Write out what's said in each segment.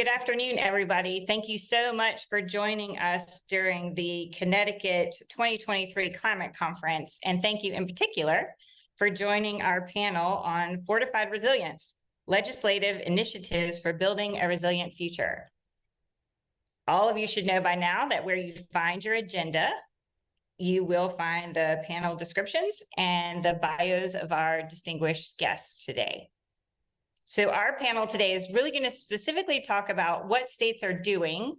Good afternoon, everybody. Thank you so much for joining us during the Connecticut 2023 Climate Conference. And thank you in particular for joining our panel on Fortified Resilience, Legislative Initiatives for Building a Resilient Future. All of you should know by now that where you find your agenda, you will find the panel descriptions and the bios of our distinguished guests today. So our panel today is really going to specifically talk about what states are doing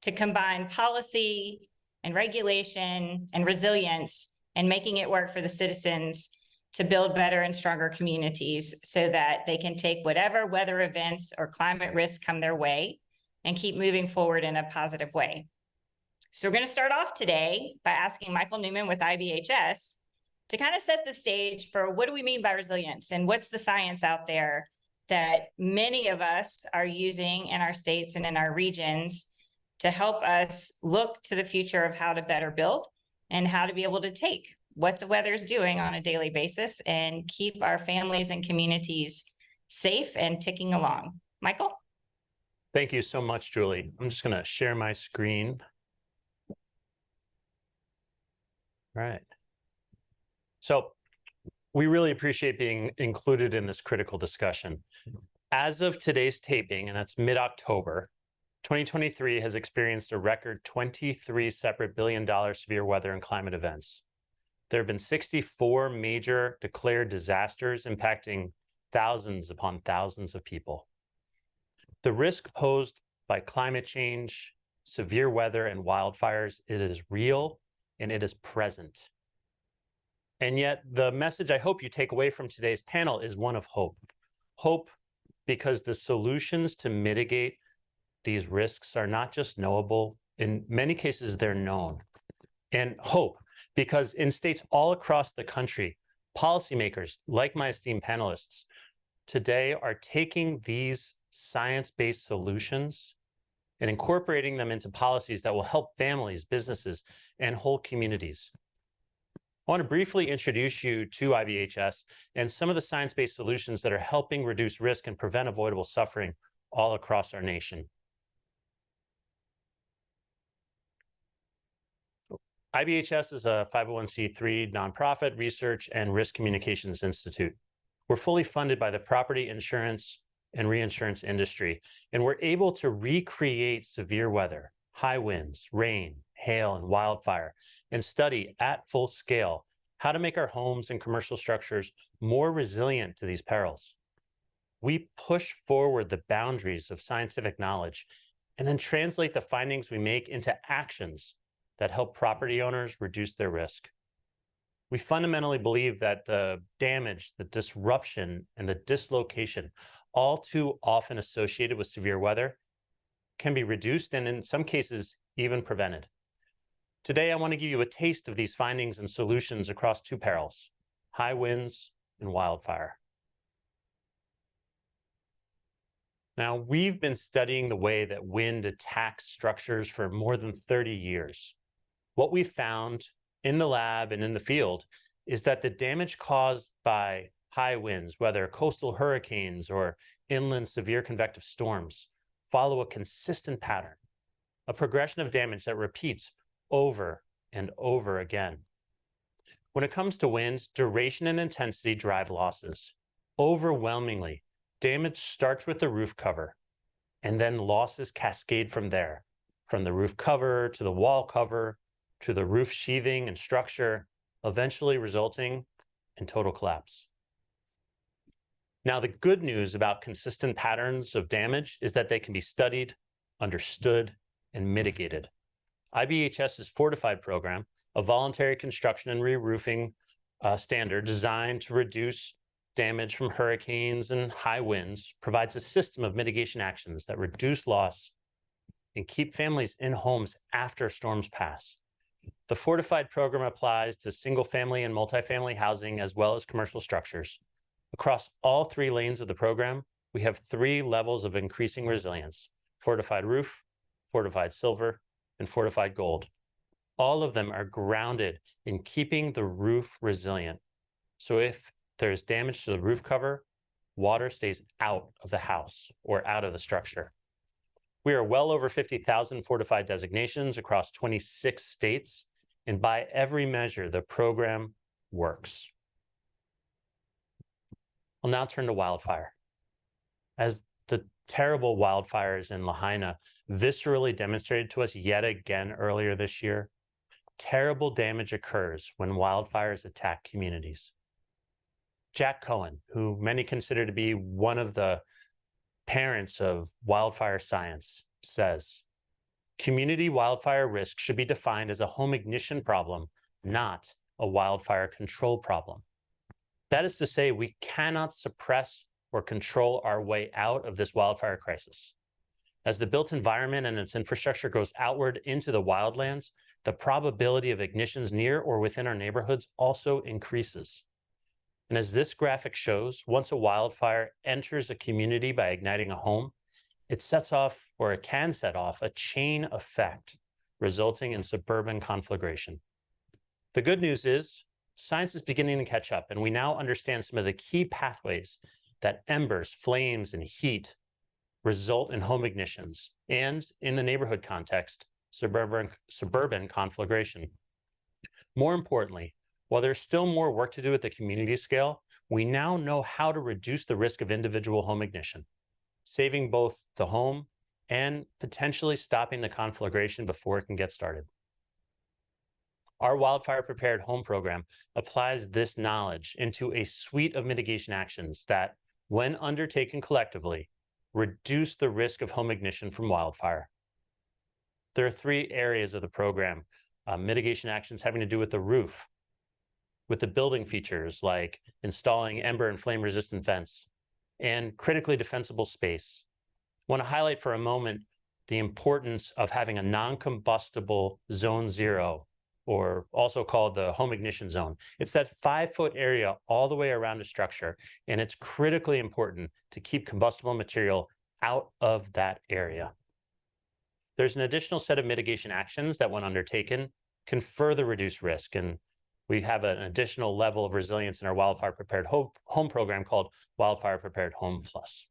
to combine policy and regulation and resilience and making it work for the citizens to build better and stronger communities so that they can take whatever weather events or climate risks come their way and keep moving forward in a positive way. So we're going to start off today by asking Michael Newman with IBHS to kind of set the stage for what do we mean by resilience and what's the science out there that many of us are using in our states and in our regions to help us look to the future of how to better build and how to be able to take what the weather is doing on a daily basis and keep our families and communities safe and ticking along. Michael? Thank you so much, Julie. I'm just going to share my screen. All right. So we really appreciate being included in this critical discussion. As of today's taping, and that's mid-October, 2023 has experienced a record 23 separate billion-dollar severe weather and climate events. There have been 64 major declared disasters impacting thousands upon thousands of people. The risk posed by climate change, severe weather, and wildfires, it is real and it is present. And yet the message I hope you take away from today's panel is one of hope. Hope because the solutions to mitigate these risks are not just knowable, in many cases they're known. And hope because in states all across the country, policymakers like my esteemed panelists today are taking these science-based solutions and incorporating them into policies that will help families, businesses, and whole communities. I want to briefly introduce you to IBHS and some of the science-based solutions that are helping reduce risk and prevent avoidable suffering all across our nation. IBHS is a 501c3 nonprofit research and risk communications institute. We're fully funded by the property insurance and reinsurance industry, and we're able to recreate severe weather, high winds, rain, hail, and wildfire, and study at full scale how to make our homes and commercial structures more resilient to these perils. We push forward the boundaries of scientific knowledge and then translate the findings we make into actions that help property owners reduce their risk. We fundamentally believe that the damage, the disruption, and the dislocation, all too often associated with severe weather, can be reduced and in some cases even prevented. Today, I want to give you a taste of these findings and solutions across two perils, high winds and wildfire. Now, we've been studying the way that wind attacks structures for more than 30 years. What we found in the lab and in the field is that the damage caused by high winds, whether coastal hurricanes or inland severe convective storms, follow a consistent pattern, a progression of damage that repeats over and over again. When it comes to wind, duration and intensity drive losses. Overwhelmingly, damage starts with the roof cover, and then losses cascade from there, from the roof cover to the wall cover to the roof sheathing and structure, eventually resulting in total collapse. Now, the good news about consistent patterns of damage is that they can be studied, understood, and mitigated. IBHS's Fortified program, a voluntary construction and re-roofing standard designed to reduce damage from hurricanes and high winds, provides a system of mitigation actions that reduce loss and keep families in homes after storms pass. The Fortified program applies to single-family and multifamily housing as well as commercial structures. Across all three lanes of the program, we have three levels of increasing resilience: Fortified Roof, Fortified Silver, and Fortified Gold. All of them are grounded in keeping the roof resilient. So if there's damage to the roof cover, water stays out of the house or out of the structure. We are well over 50,000 fortified designations across 26 states, and by every measure, the program works. I'll now turn to wildfire. As the terrible wildfires in Lahaina viscerally demonstrated to us yet again earlier this year, terrible damage occurs when wildfires attack communities. Jack Cohen, who many consider to be one of the parents of wildfire science, says, community wildfire risk should be defined as a home ignition problem, not a wildfire control problem. That is to say, we cannot suppress or control our way out of this wildfire crisis. As the built environment and its infrastructure goes outward into the wildlands, the probability of ignitions near or within our neighborhoods also increases. And as this graphic shows, once a wildfire enters a community by igniting a home, it sets off, or it can set off, a chain effect, resulting in suburban conflagration. The good news is, science is beginning to catch up, and we now understand some of the key pathways that embers, flames, and heat result in home ignitions, and in the neighborhood context, suburban conflagration. More importantly, while there's still more work to do at the community scale, we now know how to reduce the risk of individual home ignition, saving both the home and potentially stopping the conflagration before it can get started. Our Wildfire Prepared Home program applies this knowledge into a suite of mitigation actions that, when undertaken collectively, reduce the risk of home ignition from wildfire. There are 3 areas of the program, mitigation actions having to do with the roof, with the building features like installing ember and flame resistant vents, and critically defensible space. I want to highlight for a moment the importance of having a non-combustible zone 0, or also called the home ignition zone. It's that 5-foot area all the way around a structure, and it's critically important to keep combustible material out of that area. There's an additional set of mitigation actions that, when undertaken, can further reduce risk, and we have an additional level of resilience in our Wildfire Prepared Home program called Wildfire Prepared Home Plus.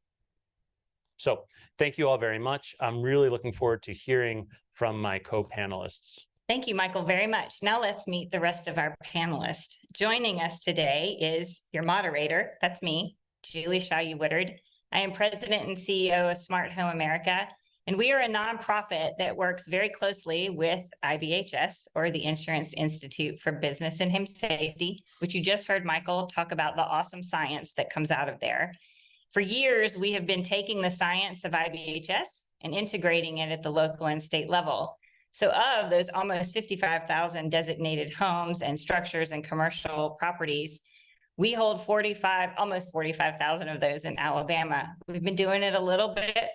So thank you all very much. I'm really looking forward to hearing from my co-panelists. Thank you, Michael, very much. Now let's meet the rest of our panelists. Joining us today is your moderator, that's me, Julie Shaw-Woodard. I am president and CEO of Smart Home America, and we are a nonprofit that works very closely with IBHS, or the Insurance Institute for Business and Home Safety, which you just heard Michael talk about the awesome science that comes out of there. For years, we have been taking the science of IBHS and integrating it at the local and state level. So of those almost 55,000 designated homes and structures and commercial properties, we hold almost 45,000 of those in Alabama. We've been doing it a little bit,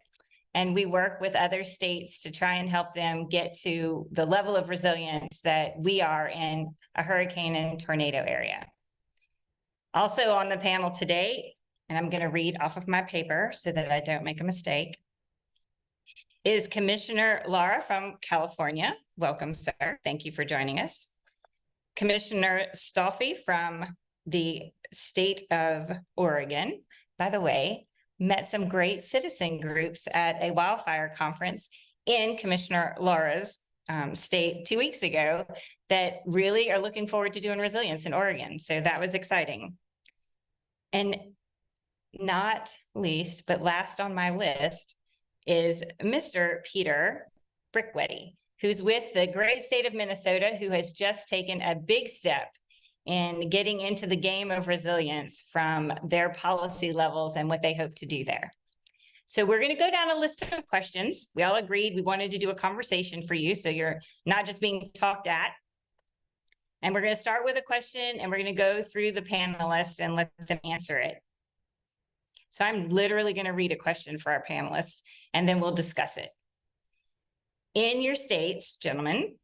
and we work with other states to try and help them get to the level of resilience that we are in a hurricane and tornado area. Also on the panel today, and I'm going to read off of my paper so that I don't make a mistake, is Commissioner Lara from California. Welcome, sir. Thank you for joining us. Commissioner Stolfi from the state of Oregon. By the way, met some great citizen groups at a wildfire conference in Commissioner Lara's state 2 weeks ago that really are looking forward to doing resilience in Oregon. So that was exciting. And not least, but last on my list, is Mr. Peter Brickwetty, who's with the great state of Minnesota, who has just taken a big step in getting into the game of resilience from their policy levels and what they hope to do there. So we're going to go down a list of questions. We all agreed we wanted to do a conversation for you, so you're not just being talked at. And we're going to start with a question, and we're going to go through the panelists and let them answer it. So I'm literally going to read a question for our panelists, and then we'll discuss it. In your states, gentlemen,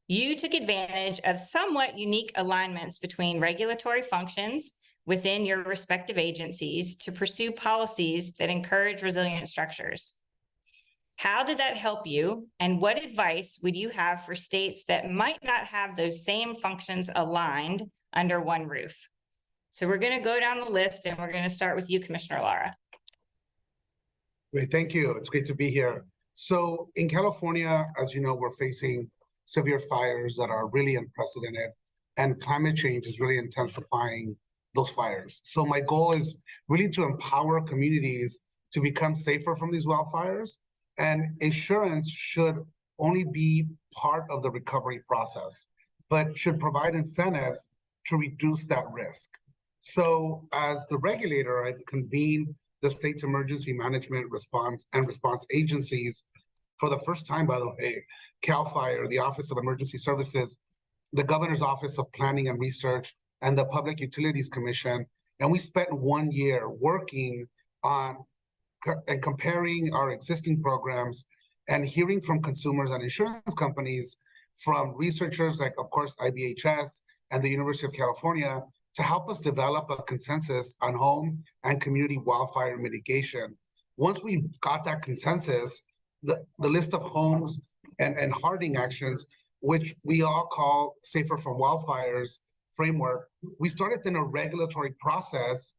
you took advantage of somewhat unique alignments between regulatory functions within your respective agencies to pursue policies that encourage resilient structures. How did that help you, and what advice would you have for states that might not have those same functions aligned under one roof? So we're going to go down the list, and we're going to start with you, Commissioner Lara. Great, thank you. It's great to be here. So in California, as you know, we're facing severe fires that are really unprecedented, and climate change is really intensifying those fires. So my goal is really to empower communities to become safer from these wildfires, and insurance should only be part of the recovery process, but should provide incentives to reduce that risk. So as the regulator, I've convened the state's emergency management response agencies for the first time, by the way. CAL FIRE, the Office of Emergency Services, the Governor's Office of Planning and Research, and the Public Utilities Commission. And we spent 1 year working on and comparing our existing programs and hearing from consumers and insurance companies, from researchers like, of course, IBHS and the University of California, to help us develop a consensus on home and community wildfire mitigation. Once we got that consensus, the list of homes and hardening actions, which we all call Safer from Wildfires framework, we started then a regulatory process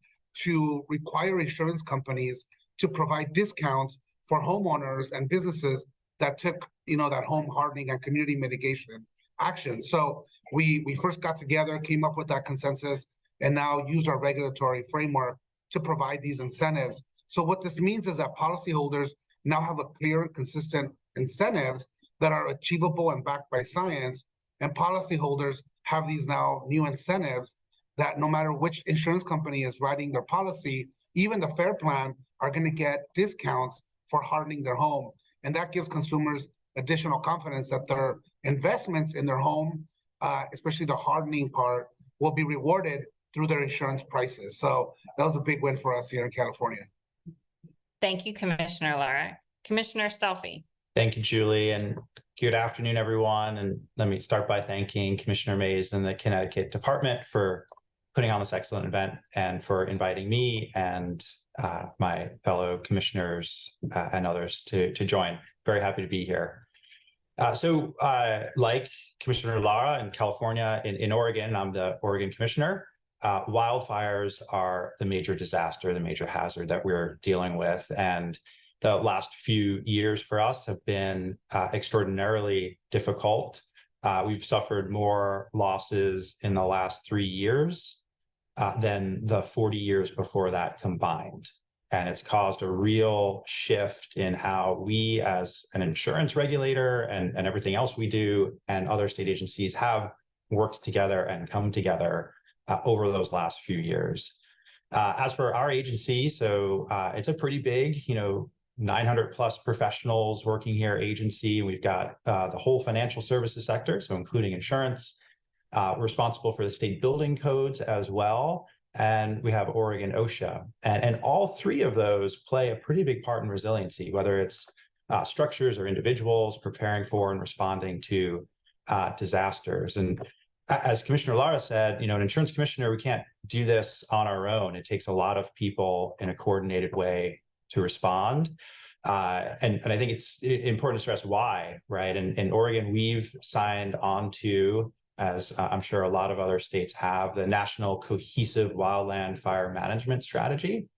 to require insurance companies to provide discounts for homeowners and businesses that took, that home hardening and community mitigation action. So we first got together, came up with that consensus, and now use our regulatory framework to provide these incentives. So what this means is that policyholders now have a clear and consistent incentives that are achievable and backed by science, and policyholders have these now new incentives that no matter which insurance company is writing their policy, even the FAIR plan, are going to get discounts for hardening their home. And that gives consumers additional confidence that their investments in their home, especially the hardening part, will be rewarded through their insurance prices. So that was a big win for us here in California. Thank you, Commissioner Lara. Commissioner Stelfi. Thank you, Julie, and good afternoon, everyone. And let me start by thanking Commissioner Mays and the Connecticut Department for putting on this excellent event and for inviting me and my fellow commissioners and others to join. Very happy to be here. Like Commissioner Lara in California, in Oregon, I'm the Oregon Commissioner. Wildfires are the major disaster, the major hazard that we're dealing with. And the last few years for us have been extraordinarily difficult. We've suffered more losses in the last 3 years than the 40 years before that combined. And it's caused a real shift in how we, as an insurance regulator and everything else we do, and other state agencies have worked together and come together over those last few years. As for our agency, it's a pretty big, 900 plus professionals working here agency. We've got the whole financial services sector, so including insurance. We're responsible for the state building codes as well. And we have Oregon OSHA. And all three of those play a pretty big part in resiliency, whether it's structures or individuals preparing for and responding to disasters. And as Commissioner Lara said, an insurance commissioner, we can't do this on our own. It takes a lot of people in a coordinated way to respond. And I think it's important to stress why, right? In Oregon, we've signed on to, as I'm sure a lot of other states have, the National Cohesive Wildland Fire Management Strategy,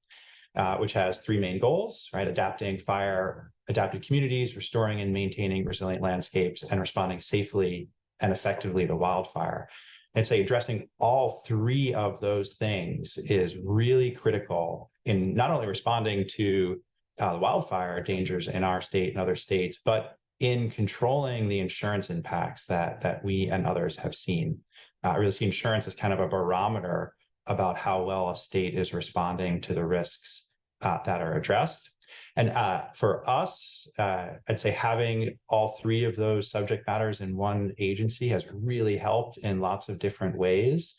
which has 3 main goals, right? Adapting fire-adapted communities, restoring and maintaining resilient landscapes, and responding safely and effectively to wildfire. And say addressing all 3 of those things is really critical in not only responding to the wildfire dangers in our state and other states, but in controlling the insurance impacts that we and others have seen. I really see insurance as kind of a barometer about how well a state is responding to the risks that are addressed. And for us, I'd say having all 3 of those subject matters in one agency has really helped in lots of different ways,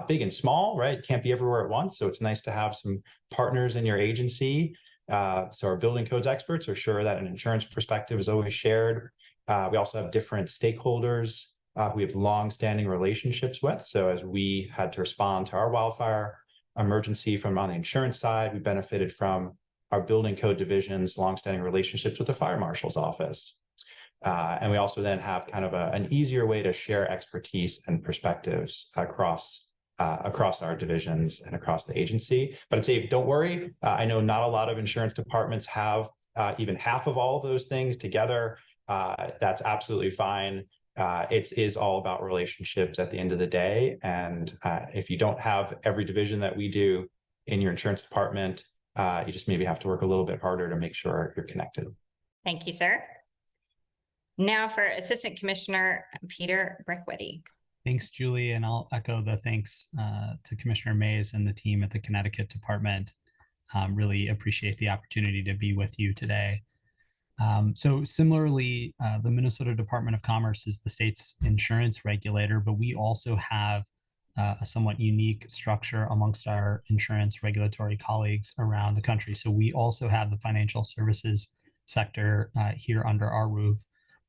big and small, right? Can't be everywhere at once. So it's nice to have some partners in your agency. So our building codes experts are sure that an insurance perspective is always shared. We also have different stakeholders we have long-standing relationships with. So as we had to respond to our wildfire emergency from on the insurance side, we benefited from our building code division's longstanding relationships with the fire marshal's office. And we also then have kind of an easier way to share expertise and perspectives across our divisions and across the agency. But I'd say, don't worry. I know not a lot of insurance departments have even half of all of those things together, that's absolutely fine. It is all about relationships at the end of the day. And if you don't have every division that we do in your insurance department, you just maybe have to work a little bit harder to make sure you're connected. Thank you, sir. Now for Assistant Commissioner Peter Brickwitty. Thanks, Julie, and I'll echo the thanks to Commissioner Mays and the team at the Connecticut Department. Really appreciate the opportunity to be with you today. So similarly, the Minnesota Department of Commerce is the state's insurance regulator, but we also have a somewhat unique structure amongst our insurance regulatory colleagues around the country. So we also have the financial services sector here under our roof,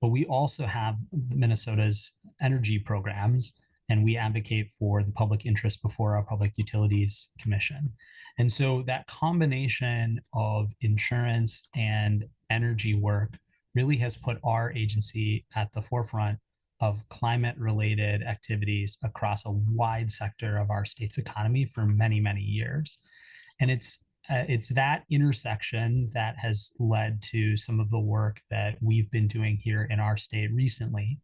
but we also have Minnesota's energy programs, and we advocate for the public interest before our Public Utilities Commission. And so that combination of insurance and energy work really has put our agency at the forefront of climate-related activities across a wide sector of our state's economy for many, many years. And it's that intersection that has led to some of the work that we've been doing here in our state recently.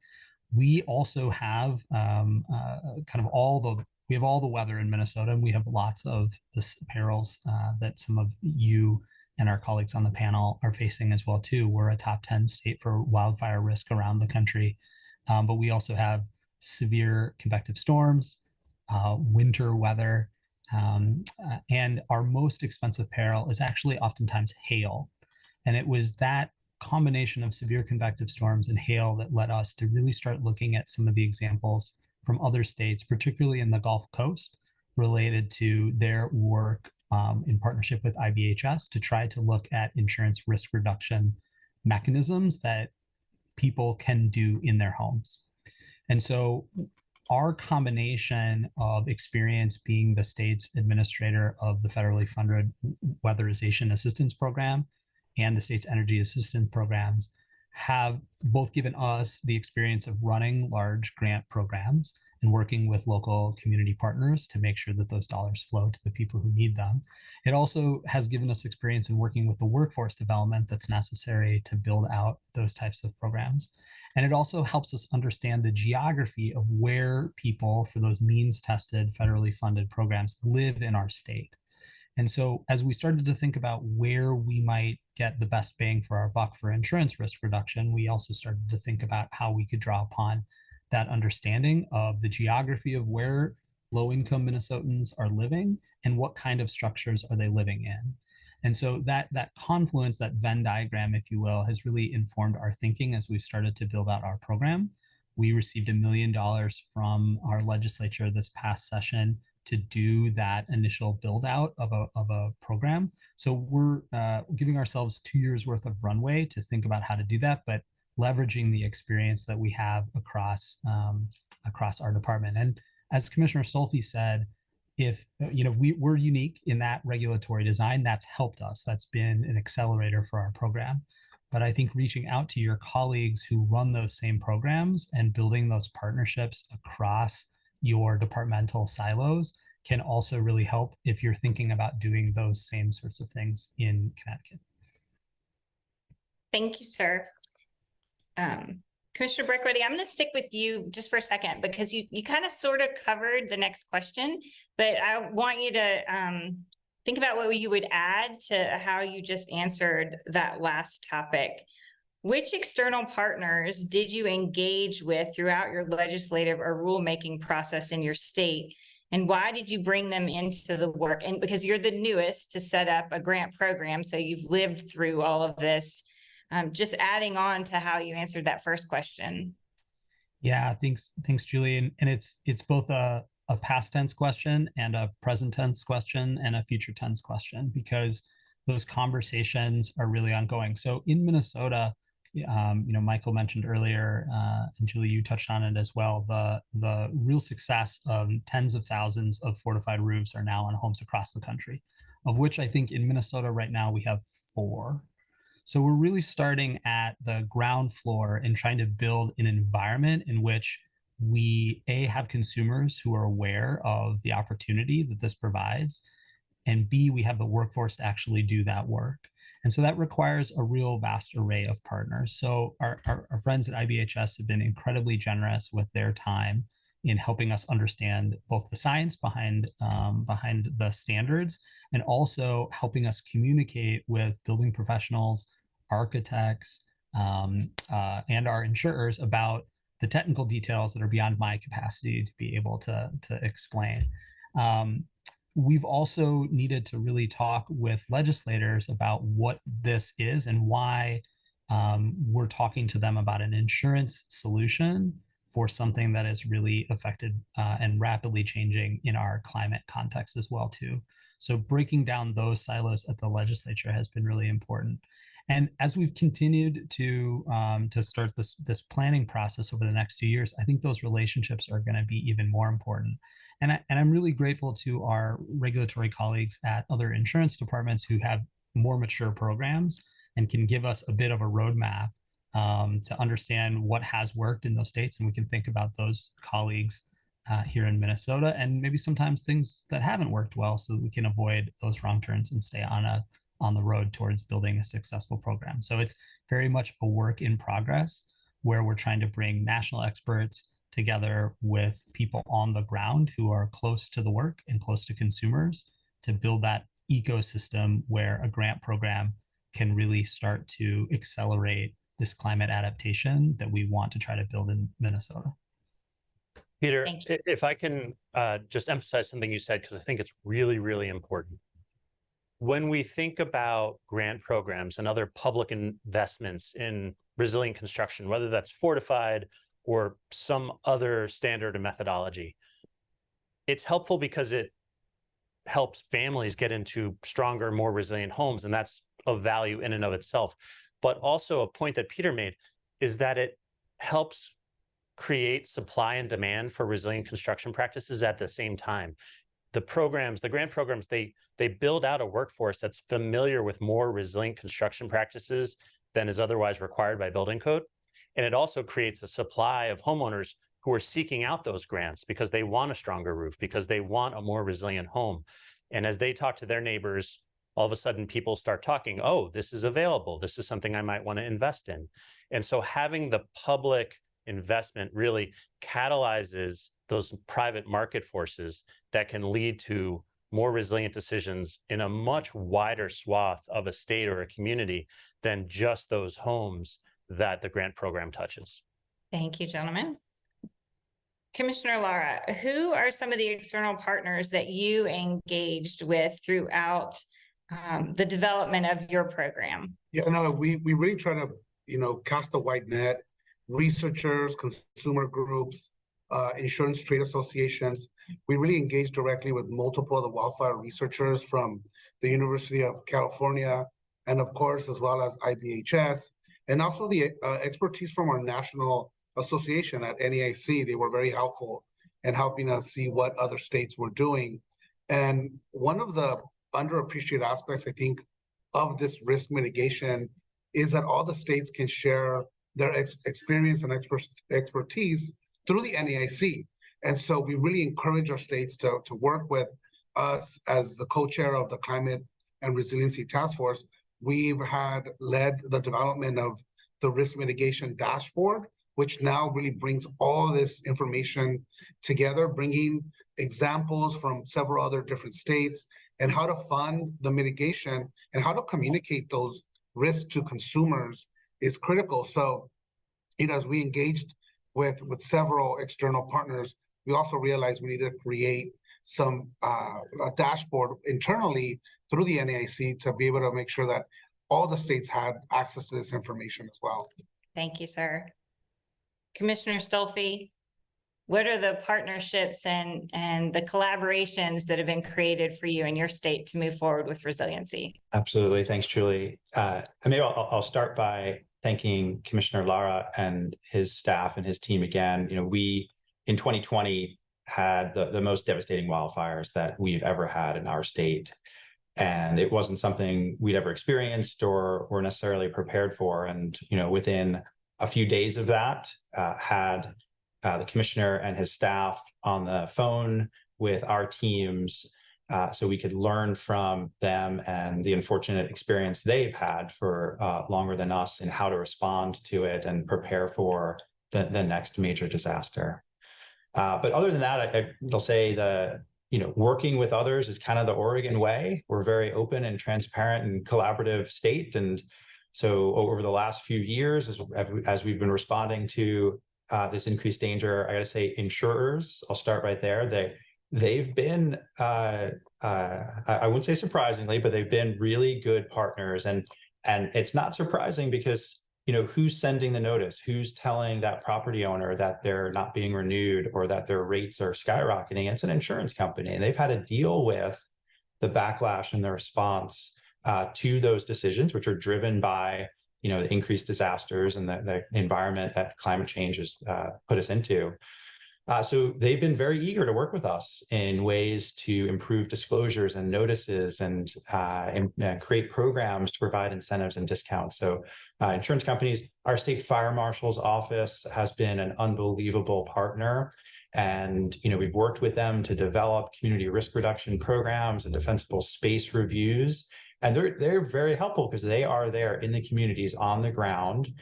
We also have we have all the weather in Minnesota, and we have lots of the perils that some of you and our colleagues on the panel are facing as well too. We're a top 10 state for wildfire risk around the country, but we also have severe convective storms, winter weather, and our most expensive peril is actually oftentimes hail. And it was that combination of severe convective storms and hail that led us to really start looking at some of the examples from other states, particularly in the Gulf Coast, related to their work in partnership with IBHS to try to look at insurance risk reduction mechanisms that people can do in their homes. And so our combination of experience being the state's administrator of the federally funded weatherization assistance program and the state's energy assistance programs have both given us the experience of running large grant programs and working with local community partners to make sure that those dollars flow to the people who need them. It also has given us experience in working with the workforce development that's necessary to build out those types of programs. And it also helps us understand the geography of where people for those means tested federally funded programs live in our state. And so as we started to think about where we might get the best bang for our buck for insurance risk reduction, we also started to think about how we could draw upon that understanding of the geography of where low-income Minnesotans are living and what kind of structures are they living in. And so that confluence, that Venn diagram, if you will, has really informed our thinking as we've started to build out our program. We received $1 million from our legislature this past session to do that initial build out of a program. So we're giving ourselves 2 years worth of runway to think about how to do that, but leveraging the experience that we have across our department. And as Commissioner Stolfi said, if we're unique in that regulatory design, that's helped us. That's been an accelerator for our program. But I think reaching out to your colleagues who run those same programs and building those partnerships across your departmental silos can also really help if you're thinking about doing those same sorts of things in Connecticut. Thank you, sir. Commissioner Brickwitty, I'm going to stick with you just for a second because you kind of sort of covered the next question, but I want you to think about what you would add to how you just answered that last topic. Which external partners did you engage with throughout your legislative or rulemaking process in your state? And why did you bring them into the work? And because you're the newest to set up a grant program, so you've lived through all of this. Just adding on to how you answered that first question. Yeah, thanks, Julie. And it's both a past tense question and a present tense question and a future tense question, because those conversations are really ongoing. So in Minnesota, Michael mentioned earlier, and Julie, you touched on it as well, the real success of tens of thousands of fortified roofs are now on homes across the country, of which I think in Minnesota right now we have 4. So we're really starting at the ground floor and trying to build an environment in which we have consumers who are aware of the opportunity that this provides, and B, we have the workforce to actually do that work. And so that requires a real vast array of partners. So our friends at IBHS have been incredibly generous with their time in helping us understand both the science behind the standards, and also helping us communicate with building professionals, architects, and our insurers about the technical details that are beyond my capacity to be able to explain. We've also needed to really talk with legislators about what this is and why we're talking to them about an insurance solution for something that is really affected and rapidly changing in our climate context as well too. So breaking down those silos at the legislature has been really important. And as we've continued to start this planning process over the next 2 years, I think those relationships are going to be even more important. And I'm really grateful to our regulatory colleagues at other insurance departments who have more mature programs and can give us a bit of a roadmap to understand what has worked in those states. And we can think about those colleagues here in Minnesota, and maybe sometimes things that haven't worked well, so that we can avoid those wrong turns and stay on the road towards building a successful program. So it's very much a work in progress, where we're trying to bring national experts together with people on the ground who are close to the work and close to consumers to build that ecosystem where a grant program can really start to accelerate this climate adaptation that we want to try to build in Minnesota. Peter, Thank you. if I can just emphasize something you said, because I think it's really, really important. When we think about grant programs and other public investments in resilient construction, whether that's Fortified or some other standard or methodology, it's helpful because it helps families get into stronger, more resilient homes, and that's of value in and of itself. But also a point that Peter made is that it helps create supply and demand for resilient construction practices at the same time. The programs, the grant programs, they build out a workforce that's familiar with more resilient construction practices than is otherwise required by building code. And it also creates a supply of homeowners who are seeking out those grants because they want a stronger roof, because they want a more resilient home. And as they talk to their neighbors, all of a sudden people start talking, oh, this is available. This is something I might want to invest in. And so having the public investment really catalyzes those private market forces that can lead to more resilient decisions in a much wider swath of a state or a community than just those homes that the grant program touches. Thank you, gentlemen. Commissioner Lara, who are some of the external partners that you engaged with throughout the development of your program? Yeah, no, we really try to, cast a wide net. Researchers, consumer groups, insurance trade associations. We really engage directly with multiple of the wildfire researchers from the University of California, and of course, as well as IBHS, and also the expertise from our national association at NEIC. They were very helpful in helping us see what other states were doing. And one of the underappreciated aspects, I think, of this risk mitigation is that all the states can share their experience and expertise through the NEIC. And so we really encourage our states to work with us as the co-chair of the Climate and Resiliency Task Force. We've led the development of the risk mitigation dashboard, which now really brings all this information together, bringing examples from several other different states and how to fund the mitigation and how to communicate those risks to consumers is critical. So, as we engaged with several external partners, we also realized we need to create some a dashboard internally through the NAIC to be able to make sure that all the states had access to this information as well. Thank you, sir. Commissioner Stolfi, what are the partnerships and the collaborations that have been created for you in your state to move forward with resiliency? Absolutely. Thanks, Julie. Maybe I'll start by thanking Commissioner Lara and his staff and his team again. We in 2020 had the most devastating wildfires that we've ever had in our state. And it wasn't something we'd ever experienced or necessarily prepared for. And, within a few days of that, had the commissioner and his staff on the phone with our teams, so we could learn from them and the unfortunate experience they've had for longer than us and how to respond to it and prepare for the next major disaster. But other than that, I'll say working with others is kind of the Oregon way. We're a very open and transparent and collaborative state. And so over the last few years, as we've been responding to this increased danger, I got to say insurers, I'll start right there. They've been, I wouldn't say surprisingly, but they've been really good partners. And it's not surprising because, who's sending the notice? Who's telling that property owner that they're not being renewed or that their rates are skyrocketing? It's an insurance company, and they've had to deal with the backlash and the response to those decisions, which are driven by, the increased disasters and the environment that climate change has put us into. So they've been very eager to work with us in ways to improve disclosures and notices and create programs to provide incentives and discounts. So insurance companies, our state fire marshal's office has been an unbelievable partner. And, we've worked with them to develop community risk reduction programs and defensible space reviews. And they're very helpful because they are there in the communities on the ground,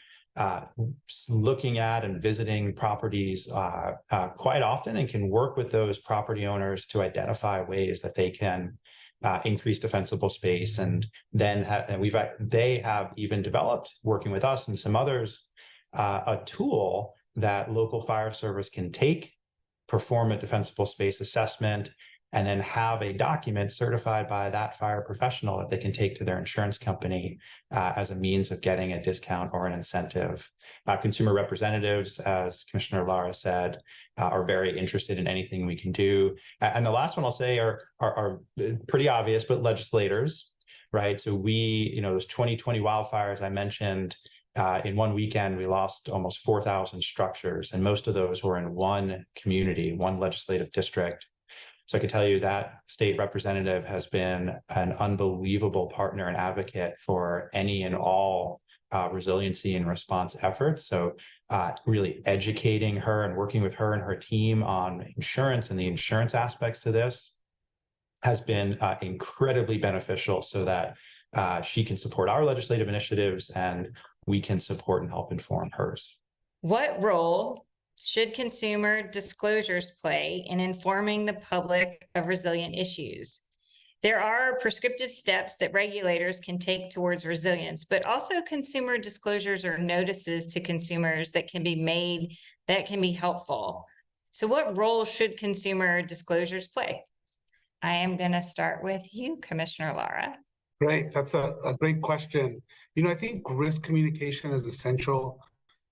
looking at and visiting properties quite often, and can work with those property owners to identify ways that they can increase defensible space. And then they have even developed, working with us and some others, a tool that local fire service can take, perform a defensible space assessment, and then have a document certified by that fire professional that they can take to their insurance company as a means of getting a discount or an incentive. Consumer representatives, as Commissioner Lara said, are very interested in anything we can do. And the last one I'll say are pretty obvious, but legislators, right? So those 2020 wildfires I mentioned, in one weekend, we lost almost 4,000 structures, and most of those were in one community, one legislative district. So I can tell you that state representative has been an unbelievable partner and advocate for any and all resiliency and response efforts. So really educating her and working with her and her team on insurance and the insurance aspects to this has been incredibly beneficial, so that she can support our legislative initiatives and we can support and help inform hers. What role should consumer disclosures play in informing the public of resilient issues? There are prescriptive steps that regulators can take towards resilience, but also consumer disclosures or notices to consumers that can be made that can be helpful. So what role should consumer disclosures play? I am going to start with you, Commissioner Lara. Great. That's a great question. I think risk communication is essential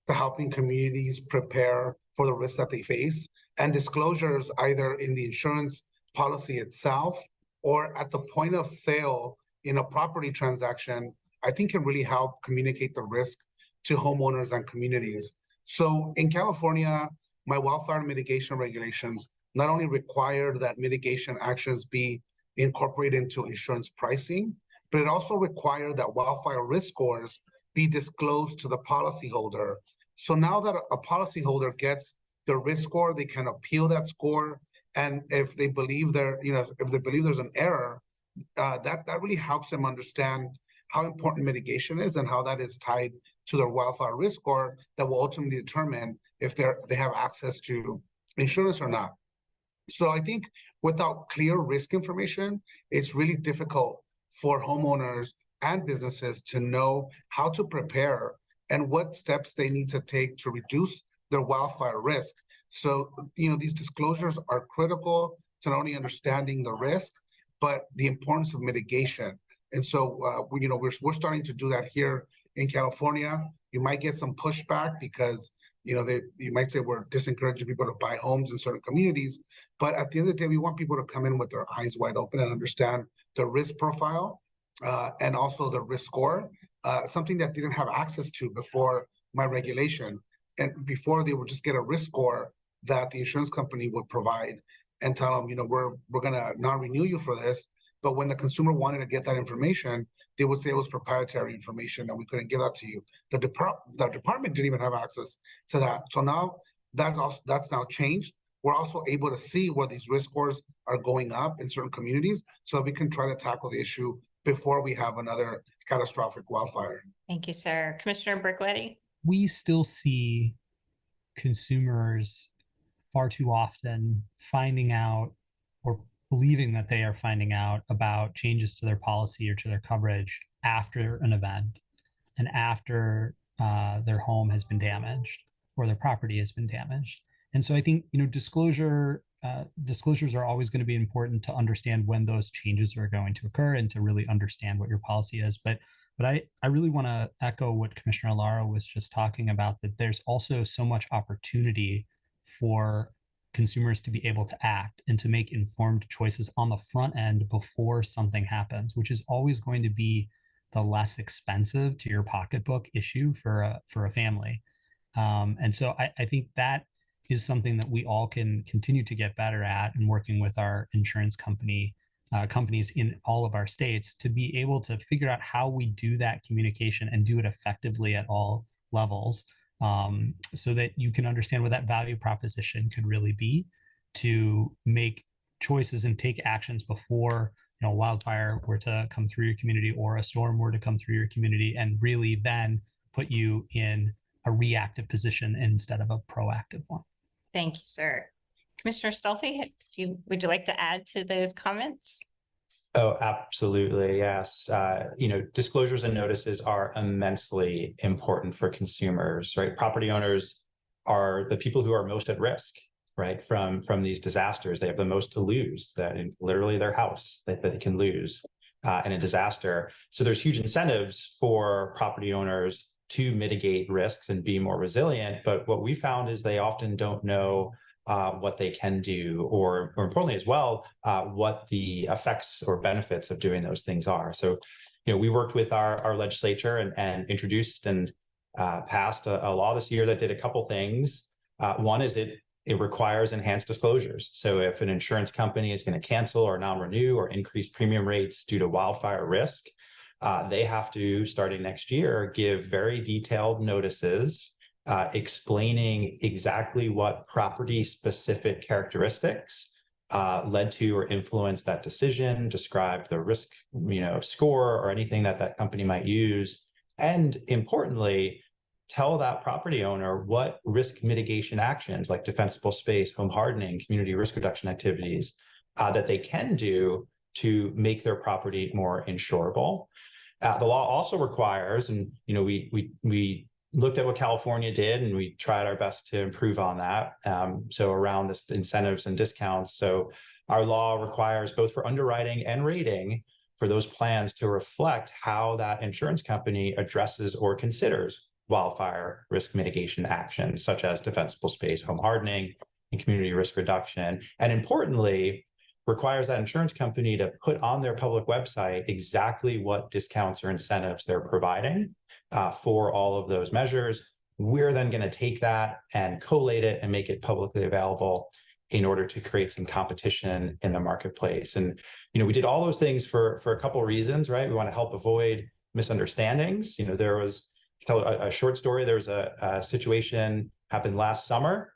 to helping communities prepare for the risks that they face, and disclosures either in the insurance policy itself or at the point of sale in a property transaction, I think can really help communicate the risk to homeowners and communities. So in California, my wildfire mitigation regulations not only require that mitigation actions be incorporated into insurance pricing, but it also required that wildfire risk scores be disclosed to the policyholder. So now that a policyholder gets the risk score, they can appeal that score. And if they believe there's an error, that really helps them understand how important mitigation is and how that is tied to their wildfire risk score that will ultimately determine if they have access to insurance or not. So I think without clear risk information, it's really difficult for homeowners and businesses to know how to prepare and what steps they need to take to reduce their wildfire risk. So, these disclosures are critical to not only understanding the risk, but the importance of mitigation. And so, we're starting to do that here in California. You might get some pushback because, you might say we're disencouraging people to buy homes in certain communities. But at the end of the day, we want people to come in with their eyes wide open and understand the risk profile and also the risk score, something that they didn't have access to before my regulation. And before, they would just get a risk score that the insurance company would provide and tell them, we're going to not renew you for this. But when the consumer wanted to get that information, they would say it was proprietary information and we couldn't give that to you. The department didn't even have access to that. So now that's now changed. we're also able to see where these risk scores are going up in certain communities, so we can try to tackle the issue before we have another catastrophic wildfire. Thank you, sir. Commissioner Brickletti? We still see consumers far too often finding out or believing that they are finding out about changes to their policy or to their coverage after an event and after their home has been damaged or their property has been damaged. And so I think, disclosures are always going to be important to understand when those changes are going to occur and to really understand what your policy is. But I really want to echo what Commissioner Lara was just talking about, that there's also so much opportunity for consumers to be able to act and to make informed choices on the front end before something happens, which is always going to be the less expensive to your pocketbook issue for a family. And so I think that is something that we all can continue to get better at, and working with our insurance companies in all of our states to be able to figure out how we do that communication and do it effectively at all levels, so that you can understand what that value proposition could really be to make choices and take actions before a wildfire were to come through your community or a storm were to come through your community, and really then put you in a reactive position instead of a proactive one. Thank you, sir. Commissioner Stolfi, would you like to add to those comments? Oh, absolutely. Yes. Disclosures and notices are immensely important for consumers, right? Property owners are the people who are most at risk, right? From these disasters. They have the most to lose, that in literally their house that they can lose in a disaster. So there's huge incentives for property owners to mitigate risks and be more resilient. But what we found is they often don't know what they can do, or importantly as well, what the effects or benefits of doing those things are. So, we worked with our legislature and introduced and passed a law this year that did a couple things. One is it requires enhanced disclosures. So if an insurance company is going to cancel or non-renew or increase premium rates due to wildfire risk, they have to, starting next year, give very detailed notices explaining exactly what property-specific characteristics led to or influenced that decision, described the risk, score or anything that company might use, and importantly, tell that property owner what risk mitigation actions like defensible space, home hardening, community risk reduction activities that they can do to make their property more insurable. The law also requires, and we looked at what California did, and we tried our best to improve on that. So around this incentives and discounts. So our law requires, both for underwriting and rating, for those plans to reflect how that insurance company addresses or considers wildfire risk mitigation actions, such as defensible space, home hardening, and community risk reduction. And importantly, requires that insurance company to put on their public website exactly what discounts or incentives they're providing for all of those measures. We're then going to take that and collate it and make it publicly available in order to create some competition in the marketplace. And, we did all those things for a couple of reasons, right? We want to help avoid misunderstandings. There was, tell a short story. There was a situation happened last summer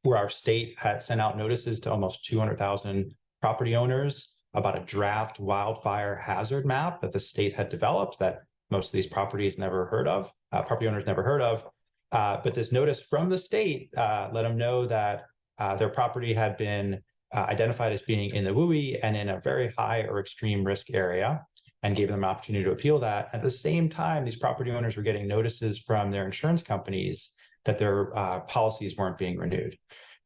where our state had sent out notices to almost 200,000 property owners about a draft wildfire hazard map that the state had developed that most of these property owners never heard of. But this notice from the state let them know that their property had been identified as being in the WUI and in a very high or extreme risk area, and gave them an opportunity to appeal that. At the same time, these property owners were getting notices from their insurance companies that their policies weren't being renewed.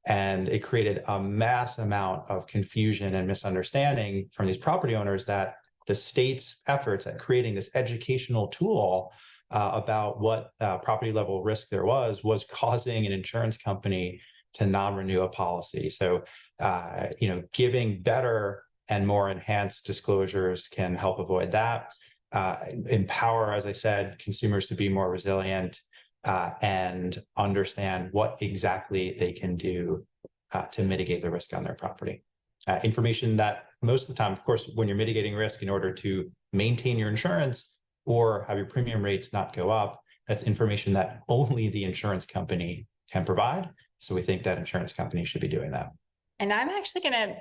And it created a mass amount of confusion and misunderstanding from these property owners that the state's efforts at creating this educational tool about what property level risk there was causing an insurance company to non-renew a policy. So, giving better and more enhanced disclosures can help avoid that, empower, as I said, consumers to be more resilient, and understand what exactly they can do to mitigate the risk on their property. Information that most of the time, of course, when you're mitigating risk in order to maintain your insurance or have your premium rates not go up, that's information that only the insurance company can provide. So we think that insurance companies should be doing that. And I'm actually going to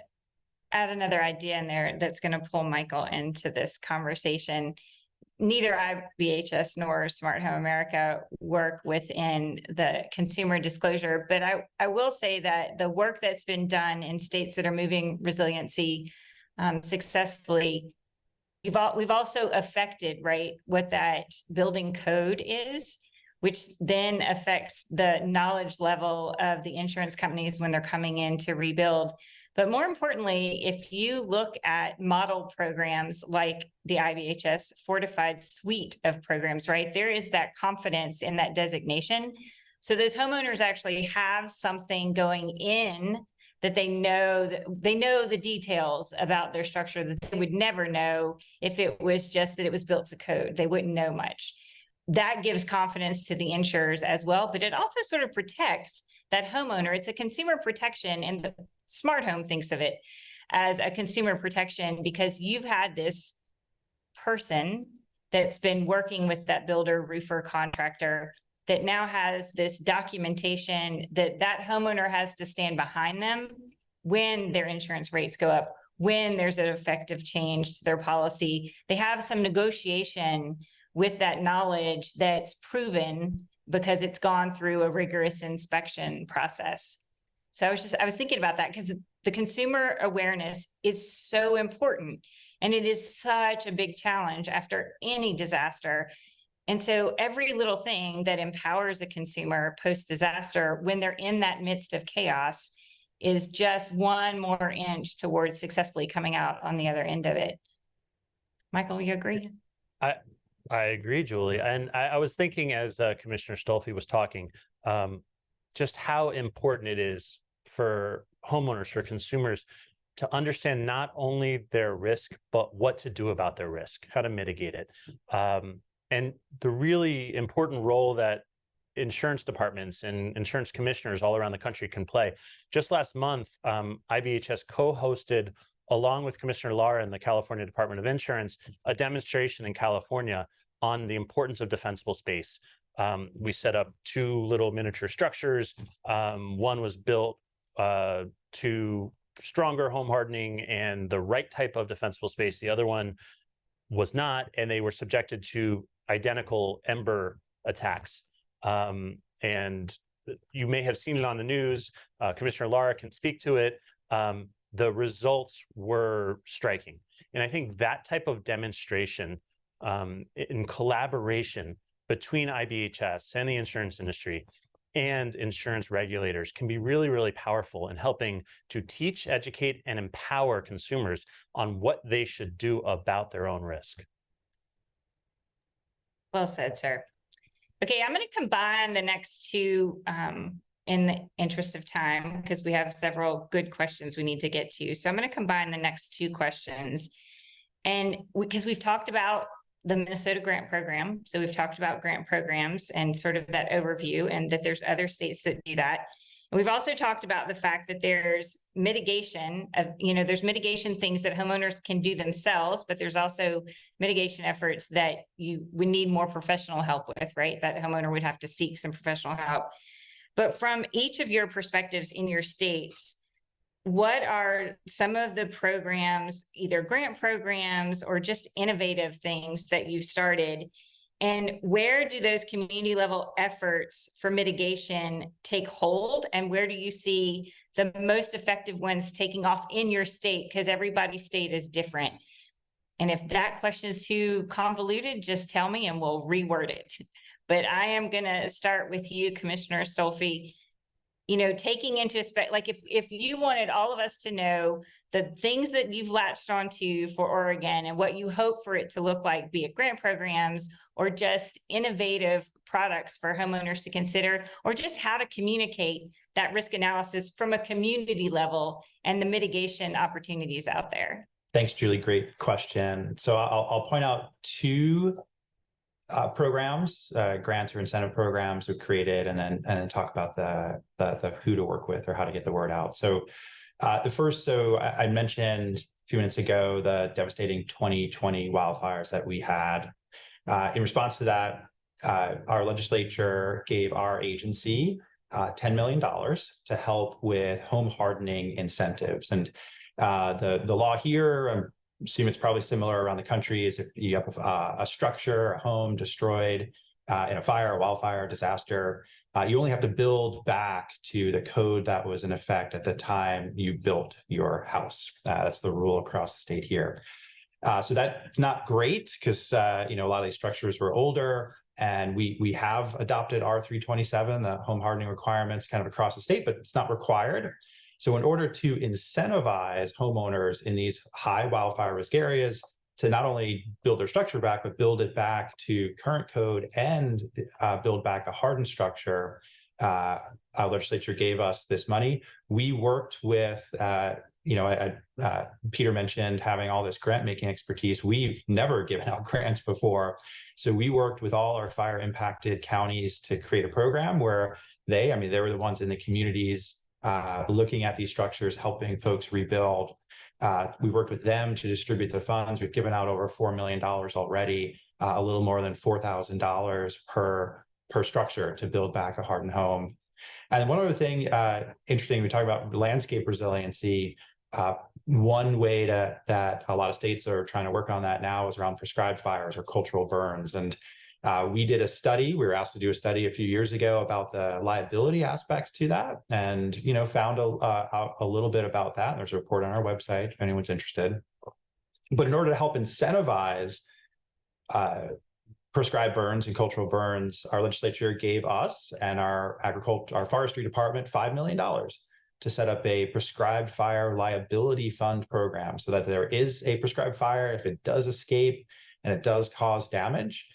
add another idea in there that's going to pull Michael into this conversation. Neither IBHS nor Smart Home America work within the consumer disclosure, but I will say that the work that's been done in states that are moving resiliency successfully, we've also affected, right, what that building code is, which then affects the knowledge level of the insurance companies when they're coming in to rebuild. But more importantly, if you look at model programs like the IBHS Fortified suite of programs, right, there is that confidence in that designation. So those homeowners actually have something going in that they know the details about their structure that they would never know if it was just that it was built to code. They wouldn't know much. That gives confidence to the insurers as well, but it also sort of protects that homeowner. It's a consumer protection, and the smart home thinks of it as a consumer protection because you've had this person that's been working with that builder, roofer, contractor that now has this documentation that that homeowner has to stand behind them when their insurance rates go up, when there's an effective change to their policy. They have some negotiation with that knowledge that's proven because it's gone through a rigorous inspection process. So I was thinking about that because the consumer awareness is so important, and it is such a big challenge after any disaster. And so every little thing that empowers a consumer post-disaster when they're in that midst of chaos is just one more inch towards successfully coming out on the other end of it. Michael, you agree? I agree, Julie. And I was thinking as Commissioner Stolfi was talking, just how important it is for homeowners, for consumers to understand not only their risk, but what to do about their risk, how to mitigate it. And the really important role that insurance departments and insurance commissioners all around the country can play. Just last month, IBHS co-hosted, along with Commissioner Lara and the California Department of Insurance, a demonstration in California on the importance of defensible space. We set up 2 little miniature structures. One was built to stronger home hardening and the right type of defensible space. The other one was not, and they were subjected to identical ember attacks. And you may have seen it on the news. Commissioner Lara can speak to it. The results were striking. And I think that type of demonstration in collaboration between IBHS and the insurance industry and insurance regulators can be really, really powerful in helping to teach, educate, and empower consumers on what they should do about their own risk. Well said, sir. Okay, I'm going to combine the next 2 in the interest of time because we have several good questions we need to get to. So I'm going to combine the next 2 questions. And because we've talked about the Minnesota grant program. So we've talked about grant programs and sort of that overview, and that there's other states that do that. And we've also talked about the fact that there's mitigation of, there's mitigation things that homeowners can do themselves, but there's also mitigation efforts that you would need more professional help with, right? That homeowner would have to seek some professional help. But from each of your perspectives in your states, what are some of the programs, either grant programs or just innovative things that you've started? And where do those community level efforts for mitigation take hold? And where do you see the most effective ones taking off in your state? Because everybody's state is different. And if that question is too convoluted, just tell me and we'll reword it. But I am going to start with you, Commissioner Stolfi. Taking into effect, like if you wanted all of us to know the things that you've latched onto for Oregon and what you hope for it to look like, be it grant programs or just innovative products for homeowners to consider, or just how to communicate that risk analysis from a community level and the mitigation opportunities out there. Thanks, Julie. Great question. So I'll point out 2 programs, grants or incentive programs we've created, and then talk about the who to work with or how to get the word out. So the first, I mentioned a few minutes ago the devastating 2020 wildfires that we had. In response to that, our legislature gave our agency $10 million to help with home hardening incentives. And the law here, I assume it's probably similar around the country, is if you have a structure, a home destroyed in a fire, a wildfire, disaster, you only have to build back to the code that was in effect at the time you built your house. That's the rule across the state here. So that's not great because a lot of these structures were older, and we have adopted R327, the home hardening requirements, kind of across the state, but it's not required. So in order to incentivize homeowners in these high wildfire risk areas to not only build their structure back, but build it back to current code and build back a hardened structure, our legislature gave us this money. We worked with Peter mentioned having all this grant making expertise. We've never given out grants before. So we worked with all our fire impacted counties to create a program where they were the ones in the communities looking at these structures, helping folks rebuild. We worked with them to distribute the funds. We've given out over $4 million already, a little more than $4,000 per structure to build back a hardened home. And one other thing interesting, we talk about landscape resiliency. One way that a lot of states are trying to work on that now is around prescribed fires or cultural burns. And we did a study. We were asked to do a study a few years ago about the liability aspects to that, and found out a little bit about that. There's a report on our website if anyone's interested. But in order to help incentivize prescribed burns and cultural burns, our legislature gave us and our forestry department $5 million to set up a prescribed fire liability fund program, so that there is a prescribed fire. If it does escape and it does cause damage,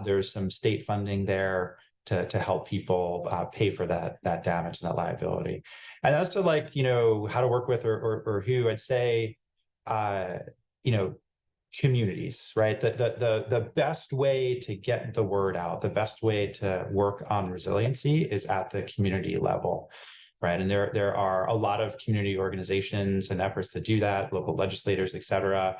there's some state funding there to help people pay for that damage and that liability. And as to how to work with or who, I'd say, communities, right? The best way to get the word out, the best way to work on resiliency is at the community level, right? And there are a lot of community organizations and efforts to do that, local legislators, et cetera.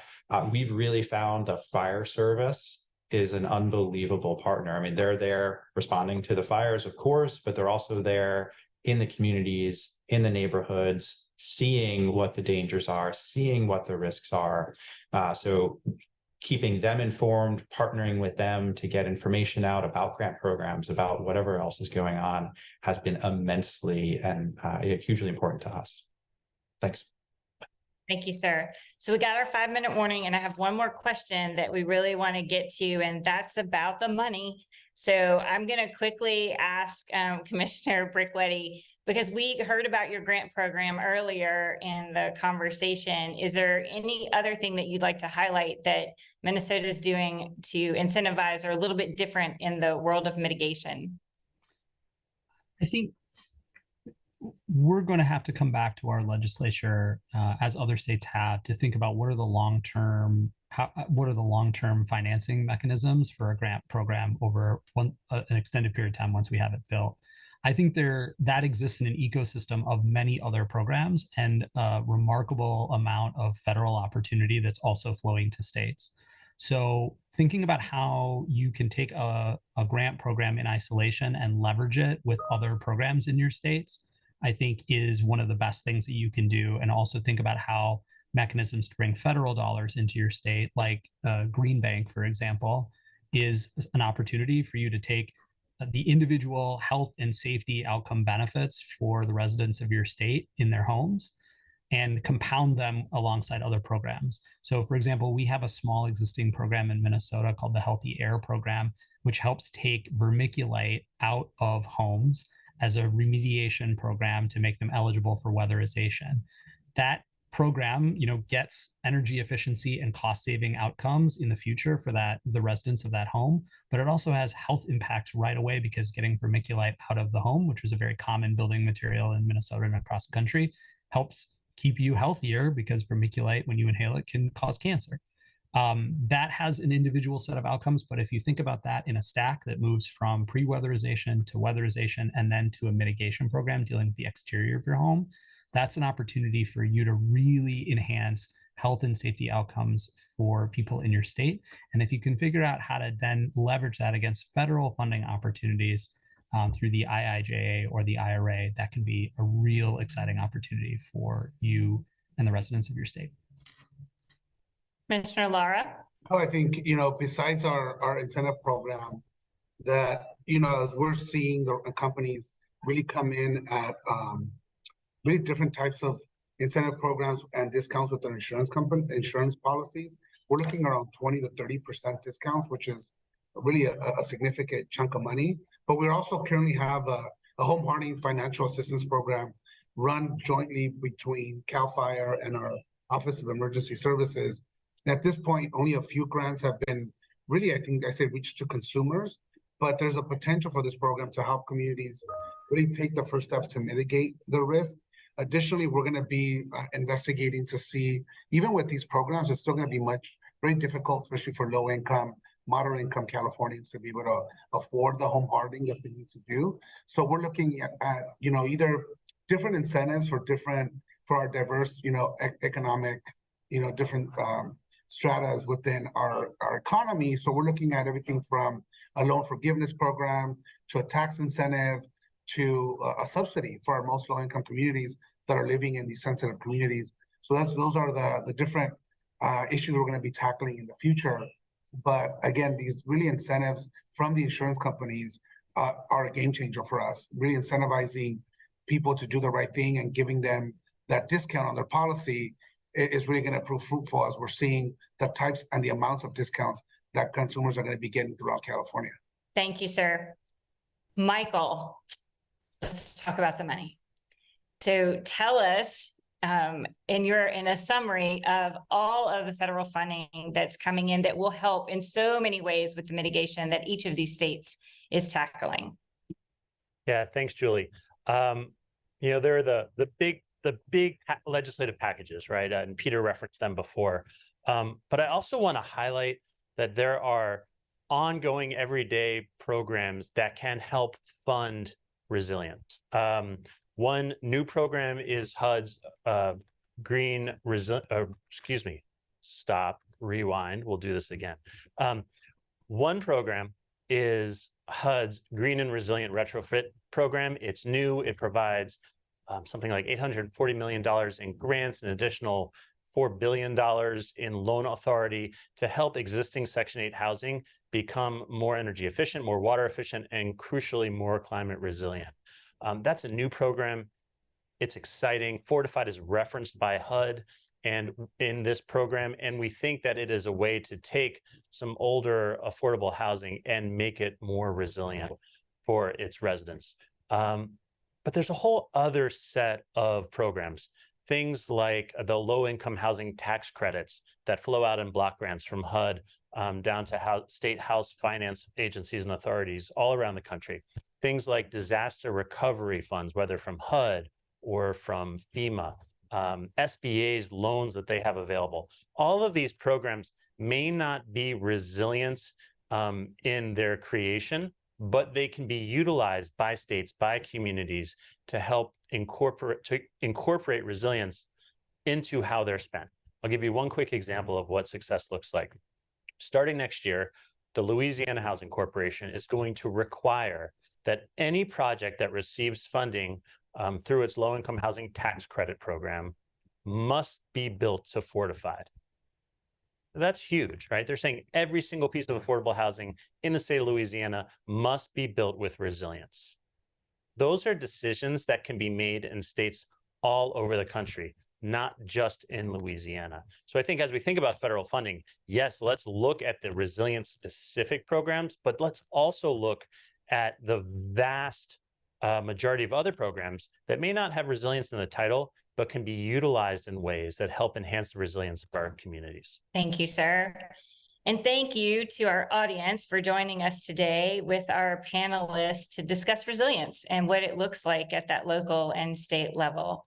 We've really found the fire service is an unbelievable partner. I mean, they're there responding to the fires, of course, but they're also there in the communities, in the neighborhoods, seeing what the dangers are, seeing what the risks are. So keeping them informed, partnering with them to get information out about grant programs, about whatever else is going on, has been immensely and hugely important to us. Thanks. Thank you, sir. So we got our 5-minute warning, and I have one more question that we really want to get to, and that's about the money. So I'm going to quickly ask Commissioner Brickletti, because we heard about your grant program earlier in the conversation. Is there any other thing that you'd like to highlight that Minnesota is doing to incentivize or a little bit different in the world of mitigation? I think we're going to have to come back to our legislature, as other states have, to think about what are the long-term financing mechanisms for a grant program over an extended period of time once we have it built. I think that exists in an ecosystem of many other programs and a remarkable amount of federal opportunity that's also flowing to states. So thinking about how you can take a grant program in isolation and leverage it with other programs in your states, I think is one of the best things that you can do. And also think about how mechanisms to bring federal dollars into your state, like Green Bank, for example, is an opportunity for you to take the individual health and safety outcome benefits for the residents of your state in their homes and compound them alongside other programs. So for example, we have a small existing program in Minnesota called the Healthy Air Program, which helps take vermiculite out of homes as a remediation program to make them eligible for weatherization. That program, gets energy efficiency and cost saving outcomes in the future for the residents of that home, but it also has health impacts right away, because getting vermiculite out of the home, which was a very common building material in Minnesota and across the country, helps keep you healthier, because vermiculite, when you inhale it, can cause cancer. That has an individual set of outcomes, but if you think about that in a stack that moves from pre-weatherization to weatherization and then to a mitigation program dealing with the exterior of your home, that's an opportunity for you to really enhance health and safety outcomes for people in your state. And if you can figure out how to then leverage that against federal funding opportunities, through the IIJA or the IRA, that can be a real exciting opportunity for you and the residents of your state. Commissioner Lara? Oh, I think, besides our incentive program, that, as we're seeing the companies really come in at really different types of incentive programs and discounts with their insurance policies, we're looking around 20 to 30% discounts, which is really a significant chunk of money. But we also currently have a home hardening financial assistance program run jointly between CAL FIRE and our Office of Emergency Services. And at this point, only a few grants have been really, I think I say, reached to consumers, but there's a potential for this program to help communities really take the first steps to mitigate the risk. Additionally, we're going to be investigating to see, even with these programs, it's still going to be very difficult, especially for low income, moderate income Californians to be able to afford the home hardening that they need to do. So we're looking at either different incentives for our diverse, economic, different stratas within our economy. So we're looking at everything from a loan forgiveness program to a tax incentive to a subsidy for our most low-income communities that are living in these sensitive communities. So those are the different issues we're going to be tackling in the future. But again, these really incentives from the insurance companies are a game changer for us. Really incentivizing people to do the right thing and giving them that discount on their policy is really going to prove fruitful as we're seeing the types and the amounts of discounts that consumers are going to be getting throughout California. Thank you, sir. Michael, let's talk about the money. So tell us in a summary of all of the federal funding that's coming in that will help in so many ways with the mitigation that each of these states is tackling. Yeah, thanks, Julie. There are the big legislative packages, right? And Peter referenced them before. But I also want to highlight that there are ongoing everyday programs that can help fund resilience. One new program is HUD's Green Rewind. We'll do this again. One program is HUD's Green and Resilient Retrofit program. It's new. It provides something like $840 million in grants, an additional $4 billion in loan authority to help existing Section 8 housing become more energy efficient, more water efficient, and crucially, more climate resilient. That's a new program. It's exciting. Fortified is referenced by HUD and in this program, and we think that it is a way to take some older affordable housing and make it more resilient for its residents. But there's a whole other set of programs, things like the low-income housing tax credits that flow out in block grants from HUD down to state house finance agencies and authorities all around the country. Things like disaster recovery funds, whether from HUD or from FEMA, SBA's loans that they have available. All of these programs may not be resilience in their creation, but they can be utilized by states, by communities to help incorporate resilience into how they're spent. I'll give you one quick example of what success looks like. Starting next year, the Louisiana Housing Corporation is going to require that any project that receives funding through its low-income housing tax credit program must be built to Fortified. That's huge, right? They're saying every single piece of affordable housing in the state of Louisiana must be built with resilience. Those are decisions that can be made in states all over the country, not just in Louisiana. So I think as we think about federal funding, yes, let's look at the resilience specific programs, but let's also look at the vast majority of other programs that may not have resilience in the title, but can be utilized in ways that help enhance the resilience of our communities. Thank you, sir. And thank you to our audience for joining us today with our panelists to discuss resilience and what it looks like at that local and state level.